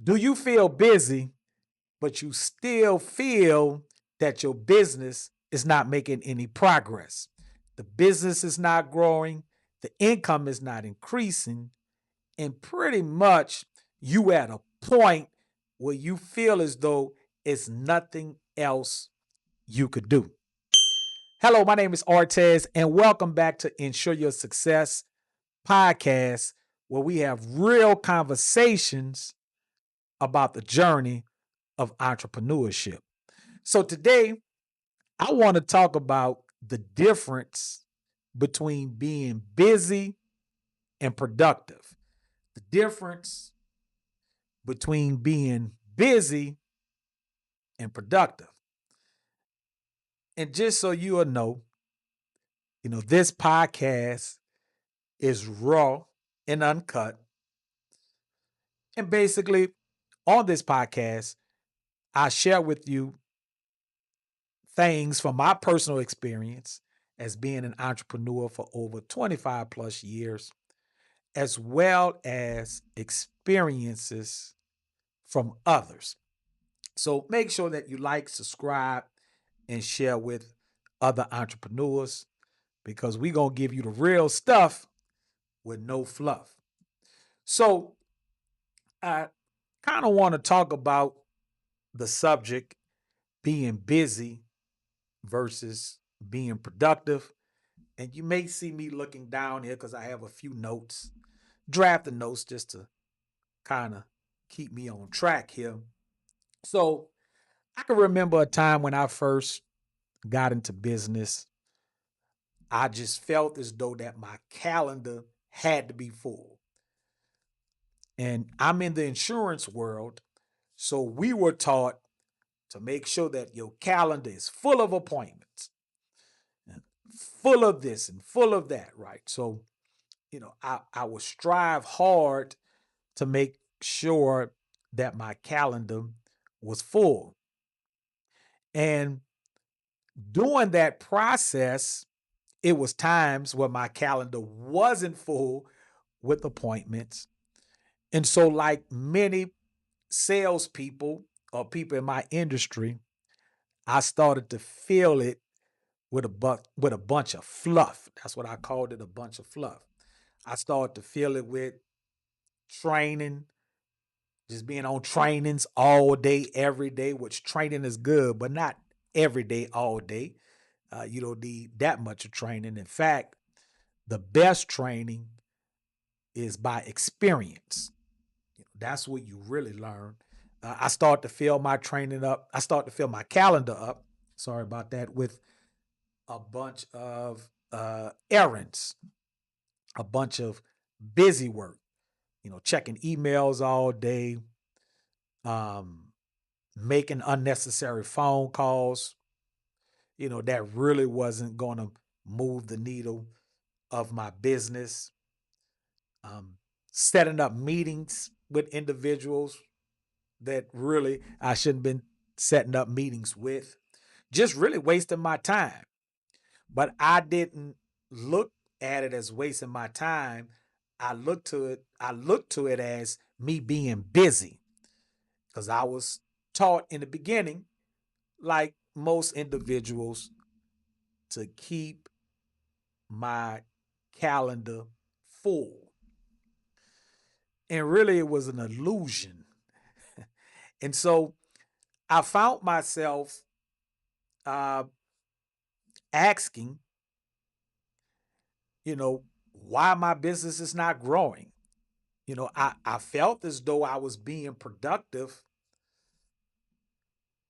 Do you feel busy, but you still feel that your business is not making any progress? The business is not growing, the income is not increasing, and pretty much you at a point where you feel as though it's nothing else you could do. Hello, my name is Ortez, and welcome back to Insure Your Success Podcast, where we have real conversations about the journey of entrepreneurship. So today, I want to talk about the difference between being busy and productive. The difference between being busy and productive. And just so you will know, this podcast is raw and uncut. And basically, on this podcast, I share with you things from my personal experience as being an entrepreneur for over 25 plus years, as well as experiences from others. So make sure that you like, subscribe, and share with other entrepreneurs because we're going to give you the real stuff with no fluff. So I kind of want to talk about the subject being busy versus being productive. And you may see me looking down here because I have a few notes, drafting notes just to kind of keep me on track here. So I can remember a time when I first got into business. I just felt as though that my calendar had to be full. And I'm in the insurance world. So we were taught to make sure that your calendar is full of appointments, and full of this and full of that, right? So, I would strive hard to make sure that my calendar was full. And during that process, it was times where my calendar wasn't full with appointments. And so, like many salespeople or people in my industry, I started to feel it with a bunch of fluff. That's what I called it, a bunch of fluff. I started to feel it with training, just being on trainings all day, every day, which training is good, but not every day, all day. You don't need that much of training. In fact, the best training is by experience. That's what you really learn. I start to fill my training up. I start to fill my calendar up. Sorry about that. With a bunch of errands, a bunch of busy work. Checking emails all day, um, making unnecessary phone calls. That really wasn't going to move the needle of my business. Um, Setting up meetings with individuals that really I shouldn't have been setting up meetings with, just really wasting my time. But I didn't look at it as wasting my time. I looked to it as me being busy because I was taught in the beginning, like most individuals, to keep my calendar full. And really, it was an illusion. And so I found myself uh, asking, why my business is not growing. I felt as though I was being productive,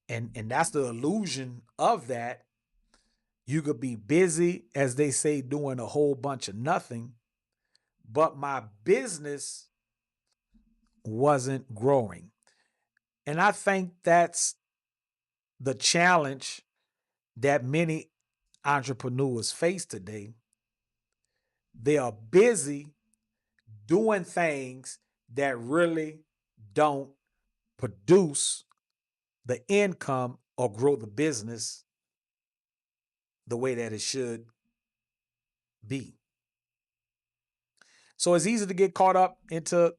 and that's the illusion of that. You could be busy, as they say, doing a whole bunch of nothing, but my business wasn't growing. And I think that's the challenge that many entrepreneurs face today. They are busy doing things that really don't produce the income or grow the business the way that it should be. So it's easy to get caught up into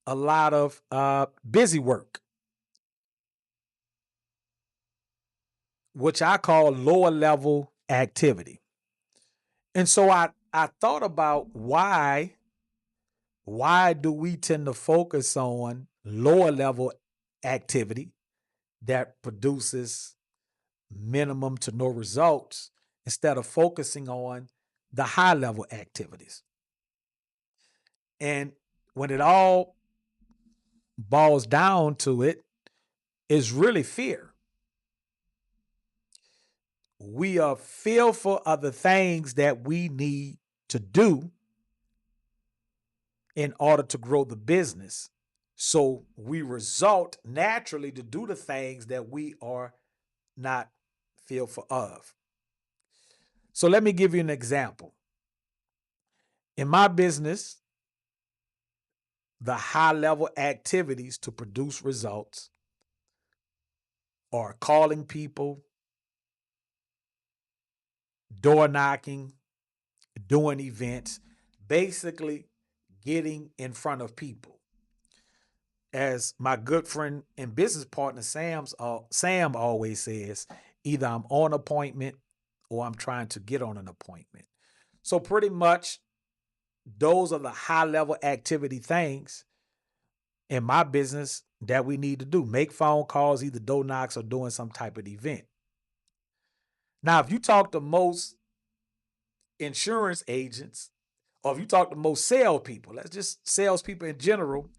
a lot of busy work, which I call lower level activity. And so I thought about why do we tend to focus on lower level activity that produces minimum to no results instead of focusing on the high level activities. And when it all boils down to it, is really fear. We are fearful of the things that we need to do in order to grow the business. So we result naturally to do the things that we are not fearful of. So let me give you an example. In my business, the high level activities to produce results are calling people, door knocking, doing events, basically getting in front of people. As my good friend and business partner Sam always says, either I'm on appointment or I'm trying to get on an appointment. So pretty much those are the high level activity things in my business that we need to do. Make phone calls, either door knocks or doing some type of event. Now, if you talk to most insurance agents, or if you talk to most salespeople, that's just salespeople in general,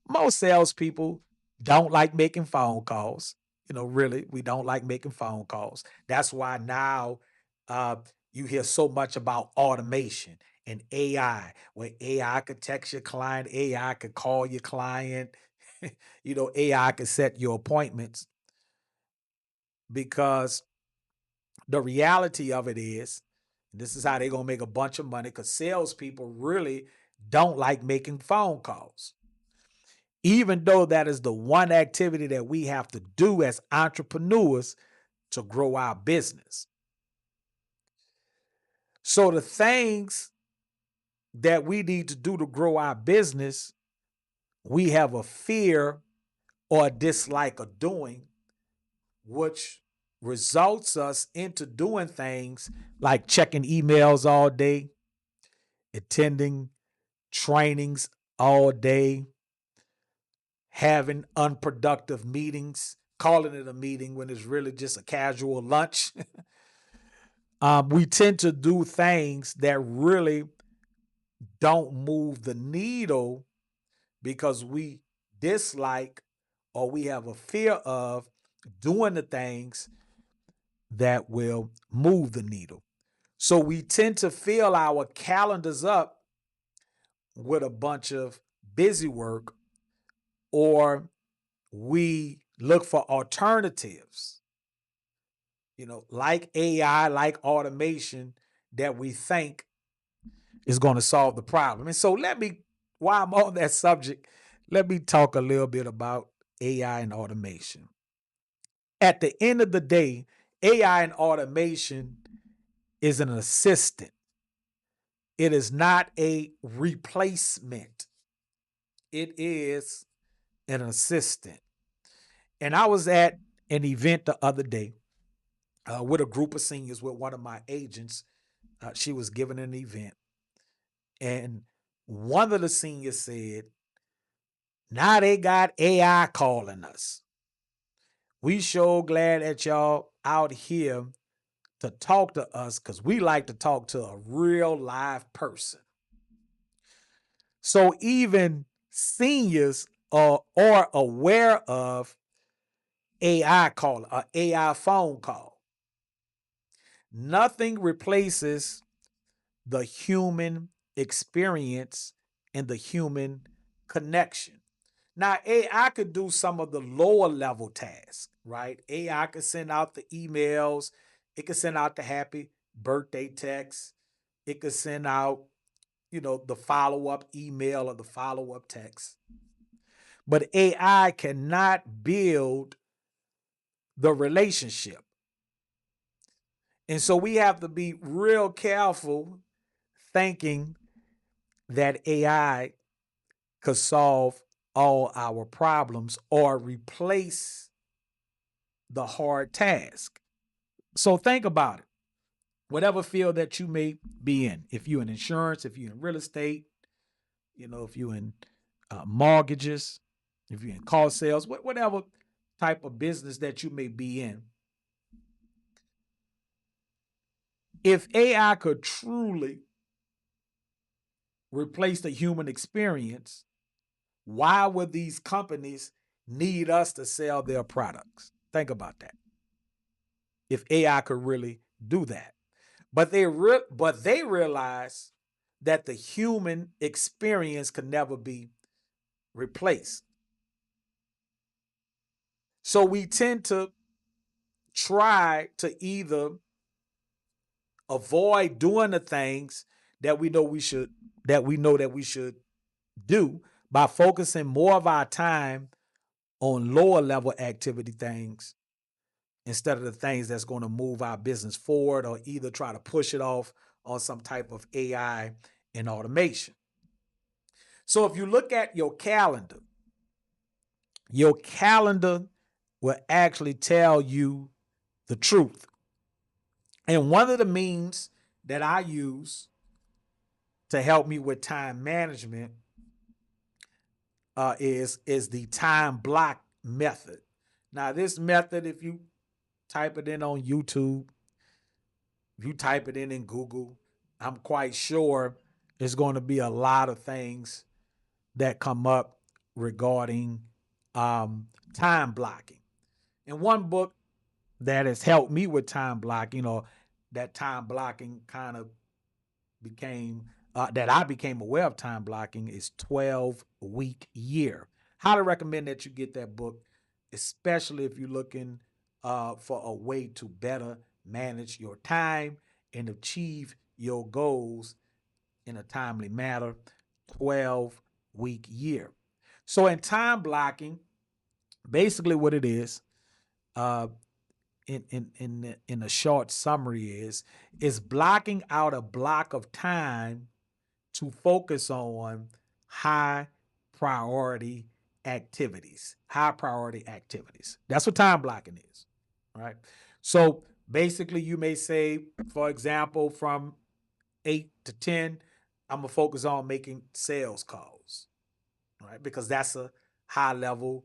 most salespeople don't like making phone calls. Really, we don't like making phone calls. That's why now uh, you hear so much about automation and AI, where AI could text your client, AI could call your client, AI could set your appointments, because the reality of it is, this is how they're going to make a bunch of money, because salespeople really don't like making phone calls. Even though that is the one activity that we have to do as entrepreneurs to grow our business. So the things that we need to do to grow our business, we have a fear or a dislike of doing, which results us into doing things like checking emails all day, attending trainings all day, having unproductive meetings, calling it a meeting when it's really just a casual lunch. We tend to do things that really don't move the needle because we dislike or we have a fear of doing the things that will move the needle. So we tend to fill our calendars up with a bunch of busy work, or we look for alternatives, like AI, like automation, that we think is going to solve the problem. And so while I'm on that subject, let me talk a little bit about AI and automation. At the end of the day, AI and automation is an assistant. It is not a replacement. It is an assistant. And I was at an event the other day with a group of seniors with one of my agents. She was giving an event. And one of the seniors said, now they got AI calling us. We sure glad that y'all out here to talk to us, because we like to talk to a real live person. So even seniors are aware of AI call, or AI phone call. Nothing replaces the human experience and the human connection. Now, AI could do some of the lower level tasks, right? AI could send out the emails. It could send out the happy birthday text. It could send out, the follow-up email or the follow-up text. But AI cannot build the relationship. And so we have to be real careful thinking that AI could solve all our problems or replace the hard task. So think about it. Whatever field that you may be in, if you're in insurance, if you're in real estate, if you're in mortgages, if you're in car sales, whatever type of business that you may be in, if AI could truly replace the human experience, why would these companies need us to sell their products? Think about that. If AI could really do that, but they realize that the human experience could never be replaced. So we tend to try to either avoid doing the things that we know that we should do by focusing more of our time on lower level activity things instead of the things that's going to move our business forward, or either try to push it off on some type of AI and automation. So if you look at your calendar will actually tell you the truth. And one of the means that I use to help me with time management is the time block method. Now, this method, if you type it in on YouTube, if you type it in Google, I'm quite sure there's going to be a lot of things that come up regarding time blocking. And one book that has helped me with time blocking, or that time blocking kind of became that I became aware of time blocking, is 12-week year. Highly recommend that you get that book, especially if you're looking for a way to better manage your time and achieve your goals in a timely manner. 12-week year. So in time blocking, basically what it is, in a short summary, is blocking out a block of time to focus on high priority activities. High priority activities. That's what time blocking is. Right. So basically, you may say, for example, from 8 to 10, I'm gonna focus on making sales calls, right? Because that's a high level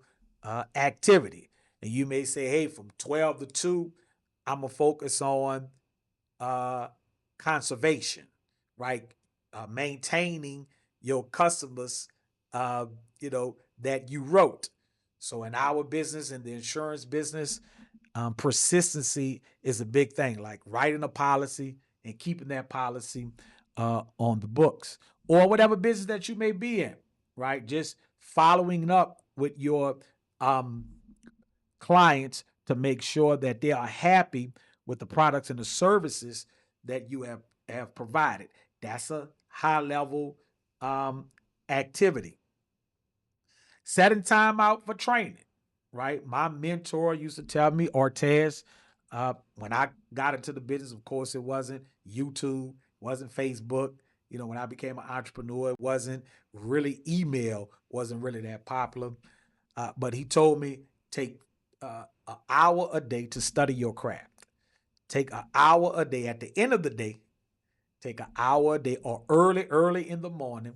activity. And you may say, hey, from 12 to 2, I'm gonna focus on uh, conservation, right? Maintaining your customers, that you wrote. So in our business, in the insurance business, persistency is a big thing, like writing a policy and keeping that policy on the books, or whatever business that you may be in, right? Just following up with your um, clients to make sure that they are happy with the products and the services that you have provided. That's a high level activity. Setting time out for training, right? My mentor used to tell me, Ortez, when I got into the business, of course, it wasn't YouTube, wasn't Facebook. When I became an entrepreneur, it wasn't really email, wasn't really that popular. But he told me, take an hour a day to study your craft. Take an hour a day. At the end of the day, take an hour a day, or early in the morning,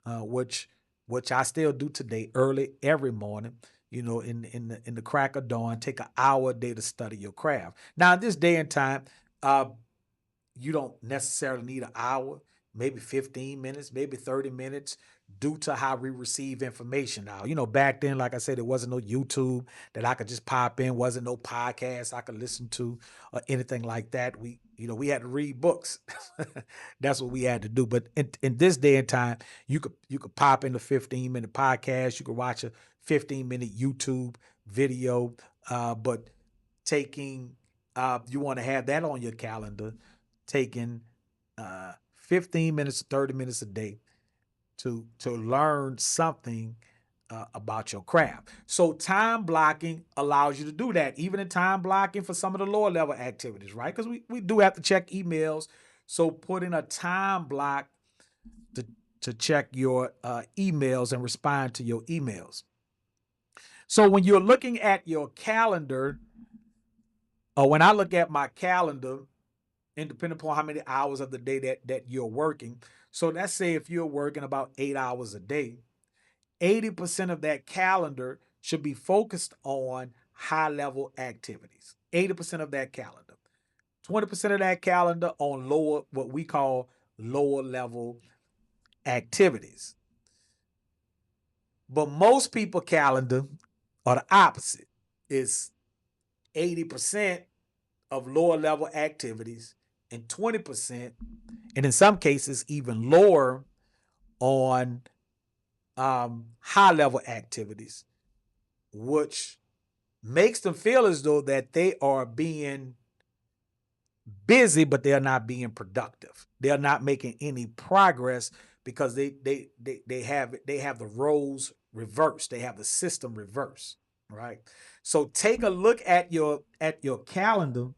which I still do today, early every morning. In the crack of dawn, take an hour a day to study your craft. Now, in this day and time, you don't necessarily need an hour, maybe 15 minutes, maybe 30 minutes, due to how we receive information now. Back then, like I said, there wasn't no YouTube that I could just pop in, wasn't no podcast I could listen to or anything like that. We had to read books. That's what we had to do. But in this day and time, you could pop in a 15-minute podcast, you could watch a 15-minute YouTube video, but taking you want to have that on your calendar, taking 15 minutes, 30 minutes a day to learn something about your craft. So time blocking allows you to do that, even in time blocking for some of the lower level activities, right? Because we do have to check emails. So putting a time block to check your emails and respond to your emails. So when you're looking at your calendar, or when I look at my calendar, and depending upon how many hours of the day that you're working. So let's say if you're working about 8 hours a day, 80% of that calendar should be focused on high level activities. 80% of that calendar. 20% of that calendar on lower, what we call lower level activities. But most people calendar are the opposite. It's 80% of lower level activities and 20%, and in some cases even lower, on high level activities, which makes them feel as though that they are being busy, but they're not being productive. They're not making any progress because they have the roles reversed. They have the system reversed, right? So take a look at your calendar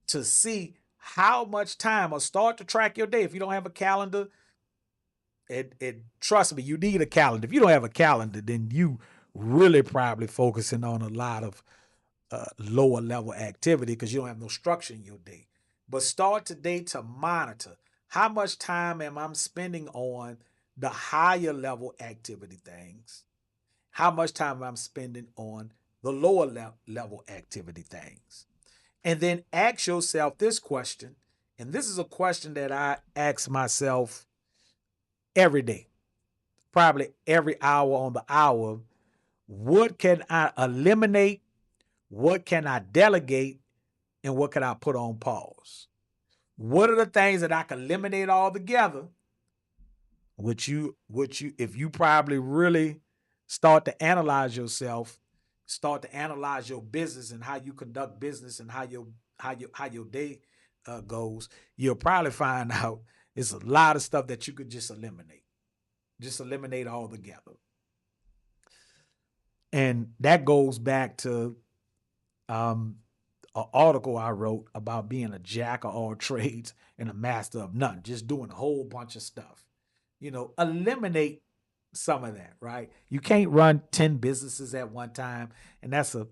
to see how much time, or start to track your day. If you don't have a calendar, it trust me, you need a calendar. If you don't have a calendar, then you really probably focusing on a lot of lower level activity because you don't have no structure in your day. But start today to monitor how much time am I spending on the higher level activity things, how much time I'm spending on the lower level activity things. And then ask yourself this question, and this is a question that I ask myself every day, probably every hour on the hour. What can I eliminate? What can I delegate? And what can I put on pause? What are the things that I can eliminate altogether? If you probably really start to analyze yourself, start to analyze your business and how you conduct business and how your day goes, you'll probably find out it's a lot of stuff that you could just eliminate altogether. And that goes back to an article I wrote about being a jack of all trades and a master of none, just doing a whole bunch of stuff. Eliminate some of that, right? You can't run 10 businesses at one time. And that's a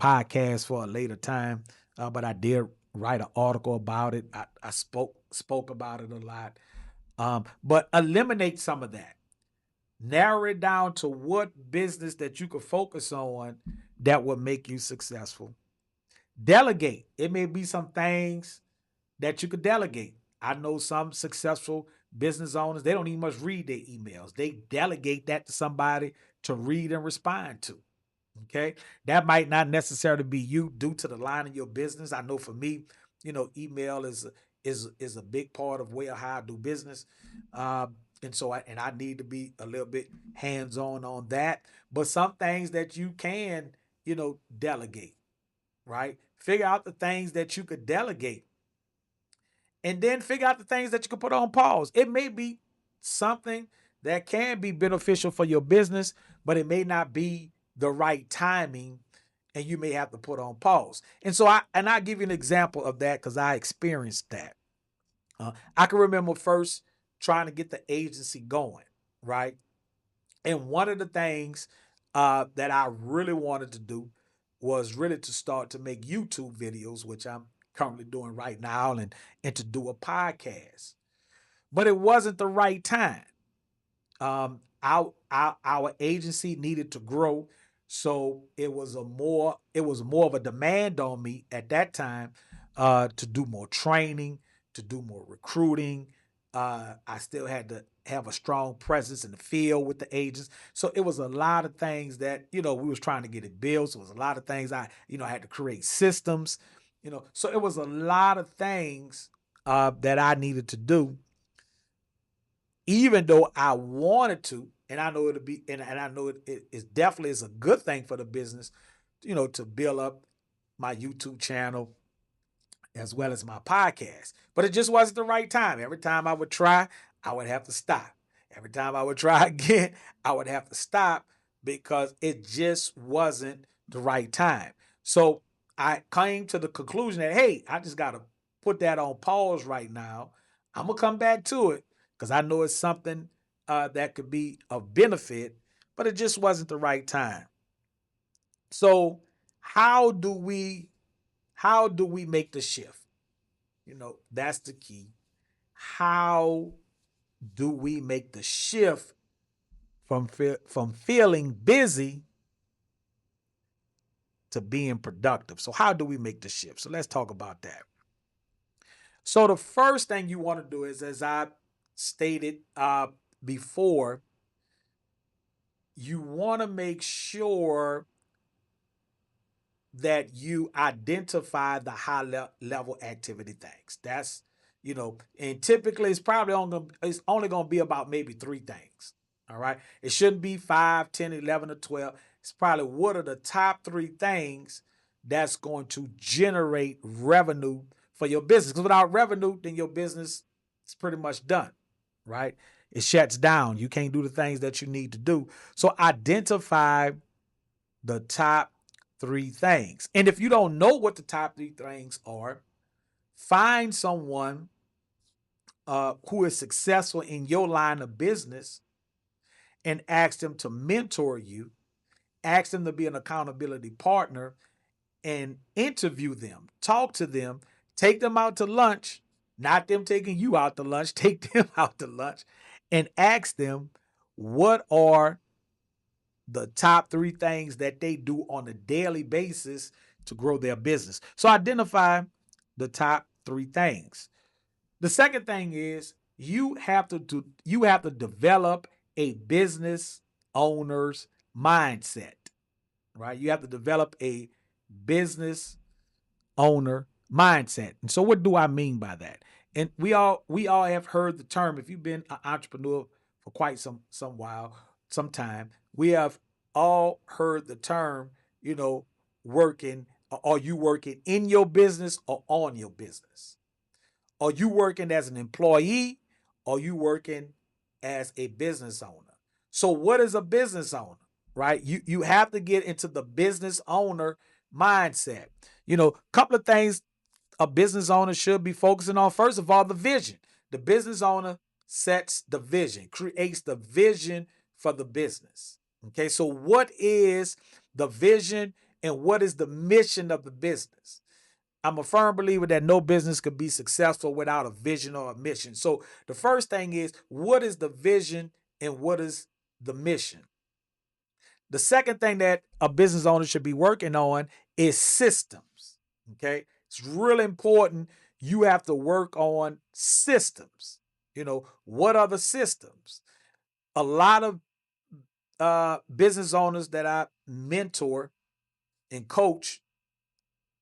podcast for a later time. But I did write an article about it. I spoke about it a lot. But eliminate some of that. Narrow it down to what business that you could focus on that will make you successful. Delegate. It may be some things that you could delegate. I know some successful business owners, they don't even much read their emails. They delegate that to somebody to read and respond to. Okay. That might not necessarily be you due to the line of your business. I know for me, email is a big part of how I do business. And so I need to be a little bit hands-on that. But some things that you can, delegate, right? Figure out the things that you could delegate, and then figure out the things that you can put on pause. It may be something that can be beneficial for your business, but it may not be the right timing, and you may have to put on pause. And so I'll give you an example of that because I experienced that. I can remember first trying to get the agency going, right? And one of the things that I really wanted to do was really to start to make YouTube videos, which I'm currently doing right now, and to do a podcast. But it wasn't the right time. Our agency needed to grow, so it was more of a demand on me at that time to do more training, to do more recruiting. I still had to have a strong presence in the field with the agents. So it was a lot of things that, we was trying to get it built. So it was a lot of things I had to create systems, so it was a lot of things that I needed to do, even though I wanted to, and I know it'll be, and I know it definitely is a good thing for the business, to build up my YouTube channel as well as my podcast. But it just wasn't the right time. Every time I would try, I would have to stop. Every time I would try again, I would have to stop because it just wasn't the right time. So I came to the conclusion that, hey, I just got to put that on pause right now. I'm going to come back to it, because I know it's something that could be of benefit, but it just wasn't the right time. So how do we make the shift? That's the key. How do we make the shift from feeling busy to being productive? So how do we make the shift? So let's talk about that. So the first thing you want to do is, as I stated before, you want to make sure that you identify the level activity things. That's, and typically it's only going to be about maybe three things. All right. It shouldn't be 5, 10, 11, or 12. It's probably what are the top three things that's going to generate revenue for your business. Because without revenue, then your business is pretty much done. Right. It shuts down. You can't do the things that you need to do. So identify the top three things. And if you don't know what the top three things are, find someone who is successful in your line of business and ask them to mentor you, ask them to be an accountability partner, and interview them, talk to them, take them out to lunch, not them taking you out to lunch, take them out to lunch and ask them what are the top three things that they do on a daily basis to grow their business. So identify the top three things. The second thing is you have to develop a business owner's mindset, right? You have to develop a business owner mindset. And so what do I mean by that? And we all have heard the term. If you've been an entrepreneur for quite some time, we have all heard the term, working. Are you working in your business or on your business? Are you working as an employee or are you working as a business owner? So what is a business owner, right? You have to get into the business owner mindset. A couple of things a business owner should be focusing on. First of all, the vision. The business owner sets the vision, creates the vision for the business. Okay, so what is the vision and what is the mission of the business? I'm a firm believer that no business could be successful without a vision or a mission. So the first thing is, what is the vision and what is the mission? The second thing that a business owner should be working on is systems. Okay. It's really important. You have to work on systems. What are the systems? A lot of business owners that I mentor and coach,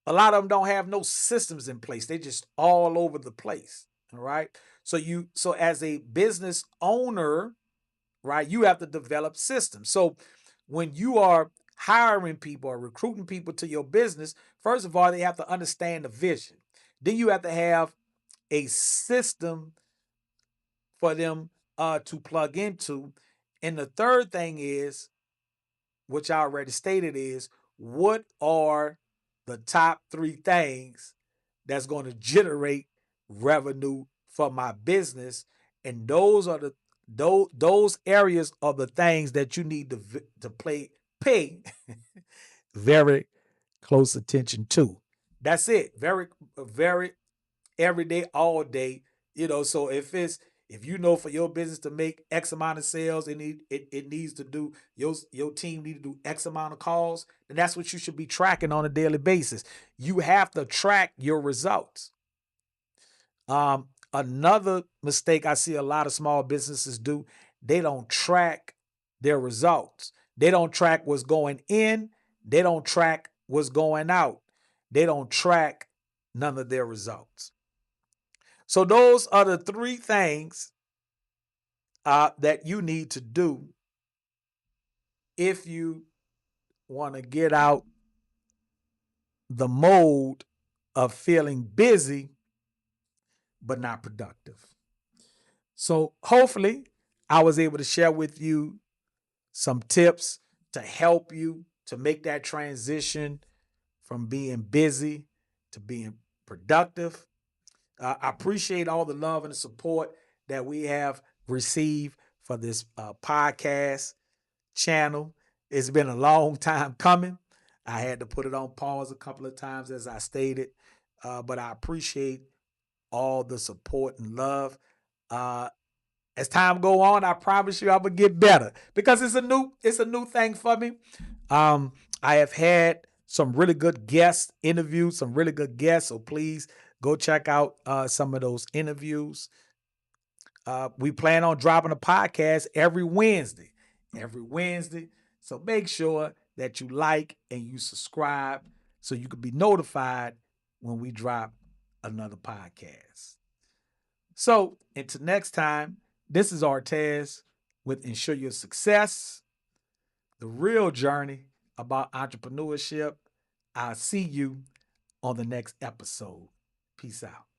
a lot of them don't have no systems in place. They're just all over the place. All right. So as a business owner, right, you have to develop systems. So when you are hiring people or recruiting people to your business, first of all, they have to understand the vision. Then you have to have a system for them to plug into. And the third thing is, which I already stated, is what are the top three things that's going to generate revenue for my business? And those are those areas are the things that you need to pay very close attention to. That's it. Very, very every day, all day. So if you know for your business to make X amount of sales, it needs to do your team need to do X amount of calls, then that's what you should be tracking on a daily basis. You have to track your results. Another mistake I see a lot of small businesses do, they don't track their results. They don't track what's going in. They don't track what's going out. They don't track none of their results. So those are the three things that you need to do if you want to get out the mode of feeling busy but not productive. So hopefully I was able to share with you some tips to help you to make that transition from being busy to being productive. I appreciate all the love and the support that we have received for this podcast channel. It's been a long time coming. I had to put it on pause a couple of times, as I stated, but I appreciate all the support and love. As time go on, I promise you I will get better, because it's a new thing for me. I have had some really good guests, interviews, some really good guests. So please go check out some of those interviews. We plan on dropping a podcast every Wednesday. So make sure that you like and you subscribe so you can be notified when we drop another podcast. So until next time, this is Ortez with Insure Your Success, the real journey about entrepreneurship. I'll see you on the next episode. Peace out.